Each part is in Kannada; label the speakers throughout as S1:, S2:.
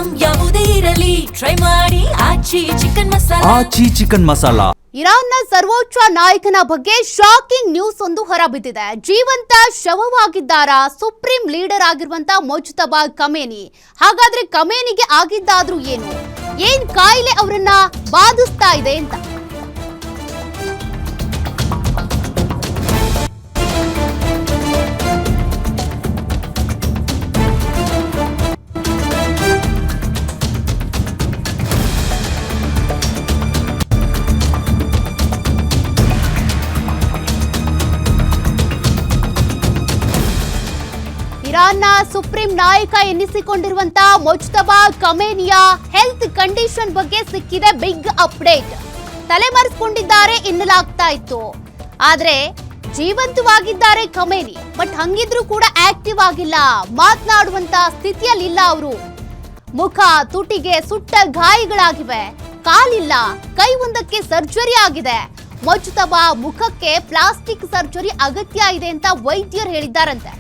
S1: ಐಟಂ ಯಾವುದೇ ಇರಲಿ ಟ್ರೈ ಮಾಡಿ ಆಚಿ ಚಿಕನ್ ಮಸಾಲಾ.
S2: ಇರಾನ್ನ ಸರ್ವೋಚ್ಚ ನಾಯಕನ ಬಗ್ಗೆ ಶಾಕಿಂಗ್ ನ್ಯೂಸ್ ಒಂದು ಹೊರಬಿದ್ದಿದೆ. ಜೀವಂತ ಶವವಾಗಿದ್ದಾರಾ ಸುಪ್ರೀಂ ಲೀಡರ್ ಆಗಿರುವಂತ ಮುಜ್ತಬಾ ಖಮೇನಿ? ಹಾಗಾದ್ರೆ ಖಮೇನಿಗೆ ಆಗಿದ್ದಾದ್ರೂ ಏನ್ ಕಾಯಿಲೆ ಅವರನ್ನ ಬಾಧಿಸ್ತಾ ಇದೆ ಅಂತ? ಇರಾನ್ನ ಸುಪ್ರೀಂ ನಾಯಕ ಎನ್ನಿಸಿಕೊಂಡಿರುವಂತ ಮುಜ್ತಬಾ ಖಮೇನಿಯ ಹೆಲ್ತ್ ಕಂಡೀಷನ್ ಬಗ್ಗೆ ಸಿಕ್ಕಿದೆ ಬಿಗ್ ಅಪ್ಡೇಟ್. ತಲೆಮರೆಸಿಕೊಂಡಿದ್ದಾರೆ ಎನ್ನಲಾಗ್ತಾ ಇತ್ತು, ಆದ್ರೆ ಜೀವಂತವಾಗಿದ್ದಾರೆ ಖಮೇನಿ. ಬಟ್ ಹಂಗಿದ್ರು ಕೂಡ ಆಕ್ಟಿವ್ ಆಗಿಲ್ಲ, ಮಾತನಾಡುವಂತ ಸ್ಥಿತಿಯಲ್ಲಿ ಇಲ್ಲ ಅವರು. ಮುಖ ತುಟಿಗೆ ಸುಟ್ಟ ಗಾಯಗಳಾಗಿವೆ, ಕಾಲಿಲ್ಲ, ಕೈ ಒಂದಕ್ಕೆ ಸರ್ಜರಿ ಆಗಿದೆ. ಮುಜ್ತಬಾ ಮುಖಕ್ಕೆ ಪ್ಲಾಸ್ಟಿಕ್ ಸರ್ಜರಿ ಅಗತ್ಯ ಇದೆ ಅಂತ ವೈದ್ಯರು ಹೇಳಿದ್ದಾರಂತೆ.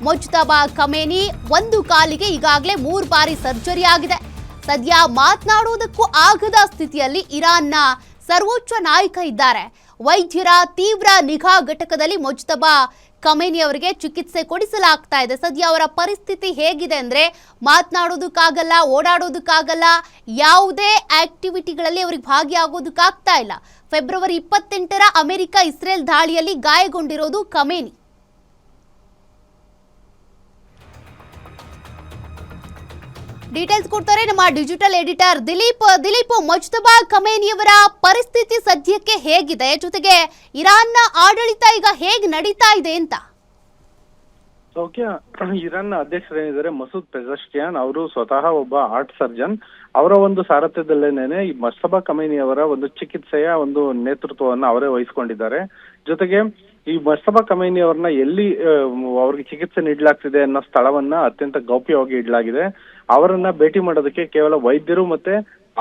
S2: ಮುಜ್ತಬಾ ಖಮೇನಿ ಒಂದು ಕಾಲಿಗೆ ಈಗಾಗಲೇ 3 ಬಾರಿ ಸರ್ಜರಿ ಆಗಿದೆ. ಸದ್ಯ ಮಾತನಾಡುವುದಕ್ಕೂ ಆಗದ ಸ್ಥಿತಿಯಲ್ಲಿ ಇರಾನ್ನ ಸರ್ವೋಚ್ಚ ನಾಯಕ ಇದ್ದಾರೆ. ವೈದ್ಯರ ತೀವ್ರ ನಿಗಾ ಘಟಕದಲ್ಲಿ ಮುಜ್ತಬಾ ಖಮೇನಿ ಅವರಿಗೆ ಚಿಕಿತ್ಸೆ ಕೊಡಿಸಲಾಗ್ತಾ ಇದೆ. ಸದ್ಯ ಅವರ ಪರಿಸ್ಥಿತಿ ಹೇಗಿದೆ ಅಂದ್ರೆ ಮಾತನಾಡೋದಕ್ಕಾಗಲ್ಲ, ಓಡಾಡೋದಕ್ಕಾಗಲ್ಲ, ಯಾವುದೇ ಆಕ್ಟಿವಿಟಿಗಳಲ್ಲಿ ಅವರಿಗೆ ಭಾಗಿಯಾಗೋದಕ್ಕಾಗ್ತಾ ಇಲ್ಲ. ಫೆಬ್ರವರಿ 28ರ ಅಮೆರಿಕ ಇಸ್ರೇಲ್ ದಾಳಿಯಲ್ಲಿ ಗಾಯಗೊಂಡಿರೋದು ಖಮೇನಿ. ಡೀಟೇಲ್ಸ್ ಕೊಡ್ತಾರೆ ನಮ್ಮ ಡಿಜಿಟಲ್ ಎಡಿಟರ್ ದಿಲೀಪ್. ಮುಜ್ತಬಾ ಖಮೇನಿಯವರ ಪರಿಸ್ಥಿತಿ ಸದ್ಯಕ್ಕೆ ಹೇಗಿದೆ, ಜೊತೆಗೆ ಇರಾನ್ನ ಆಡಳಿತ ಈಗ ಹೇಗೆ ನಡೀತಾ ಇದೆ ಅಂತ?
S3: ಇರಾನ್ನ ಅಧ್ಯಕ್ಷರೇನಿದ್ದಾರೆ ಮಸೂದ್ ಪೆಜಶ್ಕಿಯಾನ್ ಅವರು ಸ್ವತಃ ಒಬ್ಬ ಆರ್ಟ್ ಸರ್ಜನ್. ಅವರ ಒಂದು ಸಾರಥ್ಯದಲ್ಲೇನೆ ಈ ಮುಜ್ತಬಾ ಖಮೇನಿ ಅವರ ಒಂದು ಚಿಕಿತ್ಸೆಯ ಒಂದು ನೇತೃತ್ವವನ್ನು ಅವರೇ ವಹಿಸಿಕೊಂಡಿದ್ದಾರೆ. ಜೊತೆಗೆ ಈ ಮುಜ್ತಬಾ ಖಮೇನಿ ಅವರನ್ನ ಎಲ್ಲಿ ಅವ್ರಿಗೆ ಚಿಕಿತ್ಸೆ ನೀಡಲಾಗ್ತಿದೆ ಅನ್ನೋ ಸ್ಥಳವನ್ನ ಅತ್ಯಂತ ಗೌಪ್ಯವಾಗಿ ಇಡಲಾಗಿದೆ. ಅವರನ್ನ ಭೇಟಿ ಮಾಡೋದಕ್ಕೆ ಕೇವಲ ವೈದ್ಯರು ಮತ್ತೆ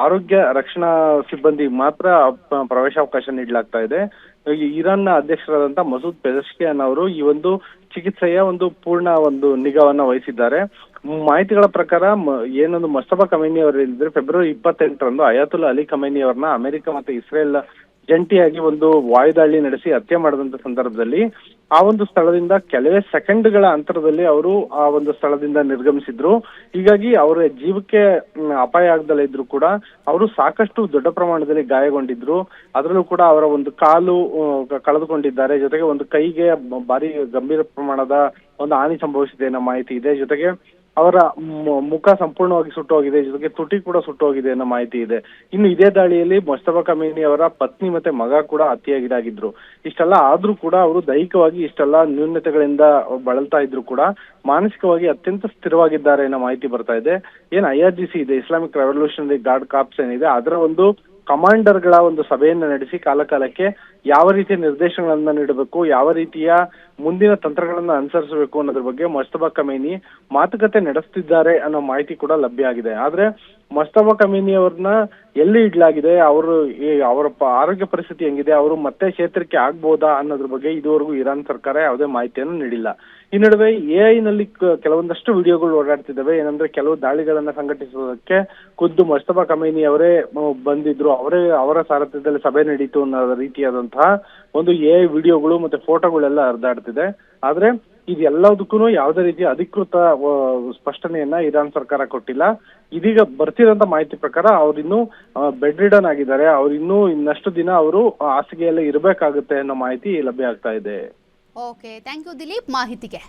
S3: ಆರೋಗ್ಯ ರಕ್ಷಣಾ ಸಿಬ್ಬಂದಿ ಮಾತ್ರ ಪ್ರವೇಶಾವಕಾಶ ನೀಡಲಾಗ್ತಾ ಇದೆ. ಇರಾನ್ನ ಅಧ್ಯಕ್ಷರಾದಂತ ಮಸೂದ್ ಪೆಜಶ್ಕಿಯಾನ್ ಅವರು ಈ ಒಂದು ಚಿಕಿತ್ಸೆಯ ಒಂದು ಪೂರ್ಣ ಒಂದು ನಿಗಾವನ್ನ ವಹಿಸಿದ್ದಾರೆ. ಮಾಹಿತಿಗಳ ಪ್ರಕಾರ ಏನೊಂದು ಮುಜ್ತಬಾ ಖಮೇನಿ ಅವರು ಹೇಳಿದ್ರೆ ಫೆಬ್ರವರಿ 28ರಂದು ಅಯಾತುಲ್ಲಾ ಅಲಿ ಖಮೇನಿ ಅವರನ್ನ ಅಮೆರಿಕ ಮತ್ತೆ ಇಸ್ರೇಲ್ ಜಂಟಿಯಾಗಿ ಒಂದು ವಾಯುದಾಳಿ ನಡೆಸಿ ಹತ್ಯೆ ಮಾಡಿದಂತ ಸಂದರ್ಭದಲ್ಲಿ ಆ ಒಂದು ಸ್ಥಳದಿಂದ ಕೆಲವೇ ಸೆಕೆಂಡ್ಗಳ ಅಂತರದಲ್ಲಿ ಅವರು ಆ ಒಂದು ಸ್ಥಳದಿಂದ ನಿರ್ಗಮಿಸಿದ್ರು. ಹೀಗಾಗಿ ಅವರ ಜೀವಕ್ಕೆ ಅಪಾಯ ಆಗದಲ್ಲೇ ಇದ್ರು ಕೂಡ ಅವರು ಸಾಕಷ್ಟು ದೊಡ್ಡ ಪ್ರಮಾಣದಲ್ಲಿ ಗಾಯಗೊಂಡಿದ್ರು. ಅದರಲ್ಲೂ ಕೂಡ ಅವರ ಒಂದು ಕಾಲು ಕಳೆದುಕೊಂಡಿದ್ದಾರೆ. ಜೊತೆಗೆ ಒಂದು ಕೈಗೆ ಭಾರಿ ಗಂಭೀರ ಪ್ರಮಾಣದ ಒಂದು ಹಾನಿ ಸಂಭವಿಸಿದೆ ಅನ್ನೋ ಮಾಹಿತಿ ಇದೆ. ಜೊತೆಗೆ ಅವರ ಮುಖ ಸಂಪೂರ್ಣವಾಗಿ ಸುಟ್ಟೋಗಿದೆ, ಜೊತೆಗೆ ತುಟಿ ಕೂಡ ಸುಟ್ಟೋಗಿದೆ ಅನ್ನೋ ಮಾಹಿತಿ ಇದೆ. ಇನ್ನು ಇದೇ ದಾಳಿಯಲ್ಲಿ ಮುಜ್ತಬಾ ಖಮೇನಿ ಅವರ ಪತ್ನಿ ಮತ್ತೆ ಮಗ ಕೂಡ ಹತ್ಯೆಗೀಡಾಗಿದ್ರು. ಇಷ್ಟೆಲ್ಲ ಆದ್ರೂ ಕೂಡ ಅವರು ದೈಹಿಕವಾಗಿ ಇಷ್ಟೆಲ್ಲ ನ್ಯೂನತೆಗಳಿಂದ ಬಳಲ್ತಾ ಇದ್ರು ಕೂಡ ಮಾನಸಿಕವಾಗಿ ಅತ್ಯಂತ ಸ್ಥಿರವಾಗಿದ್ದಾರೆ ಅನ್ನೋ ಮಾಹಿತಿ ಬರ್ತಾ ಇದೆ. ಏನ್ IRGC ಇದೆ, ಇಸ್ಲಾಮಿಕ್ ರೆವಲ್ಯೂಷನರಿ ಗಾರ್ಡ್ ಕಾರ್ಪ್ಸ್ ಏನಿದೆ, ಅದರ ಒಂದು ಕಮಾಂಡರ್ ಗಳ ಒಂದು ಸಭೆಯನ್ನ ನಡೆಸಿ ಕಾಲಕಾಲಕ್ಕೆ ಯಾವ ರೀತಿಯ ನಿರ್ದೇಶನಗಳನ್ನ ನೀಡಬೇಕು, ಯಾವ ರೀತಿಯ ಮುಂದಿನ ತಂತ್ರಗಳನ್ನ ಅನುಸರಿಸಬೇಕು ಅನ್ನೋದ್ರ ಬಗ್ಗೆ ಮುಜ್ತಬಾ ಖಮೇನಿ ಮಾತುಕತೆ ನಡೆಸ್ತಿದ್ದಾರೆ ಅನ್ನೋ ಮಾಹಿತಿ ಕೂಡ ಲಭ್ಯ ಆಗಿದೆ. ಆದ್ರೆ ಮುಜ್ತಬಾ ಖಮೇನಿ ಅವ್ರನ್ನ ಎಲ್ಲಿ ಇಡ್ಲಾಗಿದೆ, ಅವರ ಆರೋಗ್ಯ ಪರಿಸ್ಥಿತಿ ಹೆಂಗಿದೆ, ಅವರು ಮತ್ತೆ ಚೇತರಿಕೆ ಆಗ್ಬೋದಾ ಅನ್ನೋದ್ರ ಬಗ್ಗೆ ಇದುವರೆಗೂ ಇರಾನ್ ಸರ್ಕಾರ ಯಾವುದೇ ಮಾಹಿತಿಯನ್ನು ನೀಡಿಲ್ಲ. ಈ ನಡುವೆ AI ನಲ್ಲಿ ಕೆಲವೊಂದಷ್ಟು ವಿಡಿಯೋಗಳು ಓಡಾಡ್ತಿದ್ದಾವೆ. ಏನಂದ್ರೆ ಕೆಲವು ದಾಳಿಗಳನ್ನ ಸಂಘಟಿಸುವುದಕ್ಕೆ ಖುದ್ದು ಮುಜ್ತಬಾ ಖಮೇನಿ ಅವರೇ ಬಂದಿದ್ರು, ಅವರ ಸಾರಥ್ಯದಲ್ಲಿ ಸಭೆ ನಡೀತು ಅನ್ನೋ ರೀತಿಯಾದಂತಹ ಒಂದು AI ವಿಡಿಯೋಗಳು ಮತ್ತೆ ಫೋಟೋಗಳೆಲ್ಲ ಹರಿದಾಡ್ತಿದೆ. ಆದ್ರೆ ಇದೆಲ್ಲದಕ್ಕೂ ಯಾವುದೇ ರೀತಿಯ ಅಧಿಕೃತ ಸ್ಪಷ್ಟನೆಯನ್ನ ಇರಾನ್ ಸರ್ಕಾರ ಕೊಟ್ಟಿಲ್ಲ. ಇದೀಗ ಬರ್ತಿರೋಂತ ಮಾಹಿತಿ ಪ್ರಕಾರ ಅವ್ರಿನ್ನೂ ಬೆಡ್ ರಿಡನ್ ಆಗಿದ್ದಾರೆ. ಅವ್ರಿನ್ನೂ ಇನ್ನಷ್ಟು ದಿನ ಅವರು ಹಾಸಿಗೆಯಲ್ಲೇ ಇರಬೇಕಾಗುತ್ತೆ ಅನ್ನೋ ಮಾಹಿತಿ ಲಭ್ಯ ಆಗ್ತಾ ಇದೆ.
S2: ಓಕೆ, ಥ್ಯಾಂಕ್ ಯು ದಿಲೀಪ್ ಮಾಹಿತಿಗೆ.